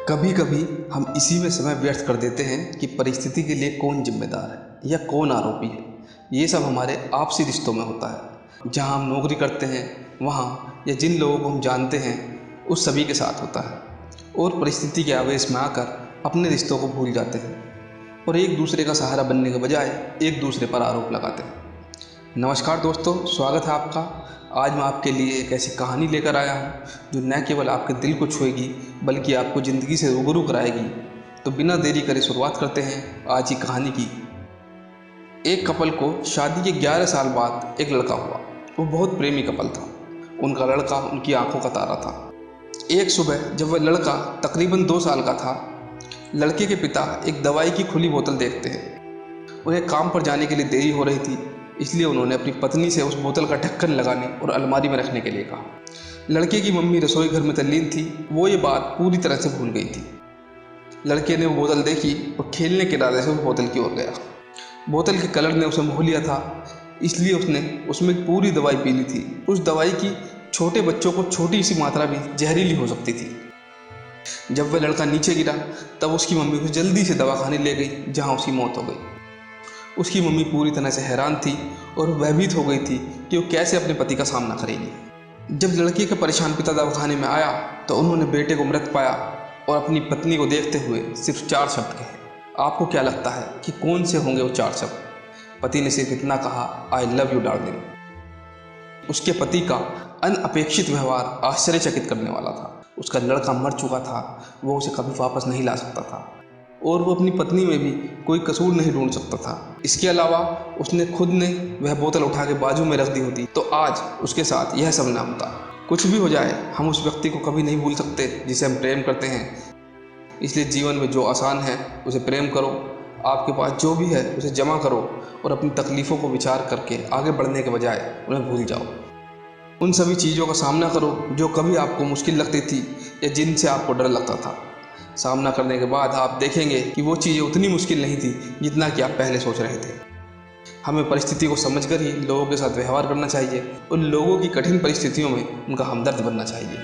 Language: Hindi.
कभी कभी हम इसी में समय व्यर्थ कर देते हैं कि परिस्थिति के लिए कौन जिम्मेदार है या कौन आरोपी है। ये सब हमारे आपसी रिश्तों में होता है। जहाँ हम नौकरी करते हैं वहाँ, या जिन लोगों को हम जानते हैं उस सभी के साथ होता है। और परिस्थिति के आवेश में आकर अपने रिश्तों को भूल जाते हैं और एक दूसरे का सहारा बनने के बजाय एक दूसरे पर आरोप लगाते हैं। नमस्कार दोस्तों, स्वागत है आपका। आज मैं आपके लिए एक ऐसी कहानी लेकर आया हूँ जो न केवल आपके दिल को छुएगी बल्कि आपको ज़िंदगी से रूबरू कराएगी। तो बिना देरी करे शुरुआत करते हैं आज की कहानी की। एक कपल को शादी के 11 साल बाद एक लड़का हुआ। वो बहुत प्रेमी कपल था। उनका लड़का उनकी आंखों का तारा था। एक सुबह जब वह लड़का तकरीबन 2 साल का था, लड़के के पिता एक दवाई की खुली बोतल देखते हैं। उन्हें काम पर जाने के लिए देरी हो रही थी, इसलिए उन्होंने अपनी पत्नी से उस बोतल का ढक्कन लगाने और अलमारी में रखने के लिए कहा। लड़के की मम्मी रसोई घर में तल्लीन थी। वो ये बात पूरी तरह से भूल गई थी। लड़के ने वो बोतल देखी और खेलने के इरादे से उस बोतल की ओर गया। बोतल के कलर ने उसे मोह लिया था, इसलिए उसने उसमें पूरी दवाई पी ली थी। उस दवाई की छोटे बच्चों को छोटी सी मात्रा भी जहरीली हो सकती थी। जब वह लड़का नीचे गिरा तब उसकी मम्मी को जल्दी से दवाखाने ले गई, जहाँ उसकी मौत हो गई। उसकी मम्मी पूरी तरह से हैरान थी और भयभीत हो गई थी कि वो कैसे अपने पति का सामना करेगी। जब लड़के का परेशान पिता दवाखाने में आया तो उन्होंने बेटे को मृत पाया और अपनी पत्नी को देखते हुए सिर्फ 4 शब्द कहे। आपको क्या लगता है कि कौन से होंगे वो 4 शब्द? पति ने सिर्फ इतना कहा, आई लव यू डार्लिंग। उसके पति का अनअपेक्षित व्यवहार आश्चर्यचकित करने वाला था। उसका लड़का मर चुका था, वो उसे कभी वापस नहीं ला सकता था और वो अपनी पत्नी में भी कोई कसूर नहीं ढूंढ सकता था। इसके अलावा उसने खुद ने वह बोतल उठा के बाजू में रख दी होती तो आज उसके साथ यह सब ना होता। कुछ भी हो जाए, हम उस व्यक्ति को कभी नहीं भूल सकते जिसे हम प्रेम करते हैं। इसलिए जीवन में जो आसान है उसे प्रेम करो। आपके पास जो भी है उसे जमा करो और अपनी तकलीफ़ों को विचार करके आगे बढ़ने के बजाय उन्हें भूल जाओ। उन सभी चीज़ों का सामना करो जो कभी आपको मुश्किल लगती थी या जिनसे आपको डर लगता था। सामना करने के बाद आप देखेंगे कि वो चीज़ें उतनी मुश्किल नहीं थी जितना कि आप पहले सोच रहे थे। हमें परिस्थिति को समझकर ही लोगों के साथ व्यवहार करना चाहिए और लोगों की कठिन परिस्थितियों में उनका हमदर्द बनना चाहिए।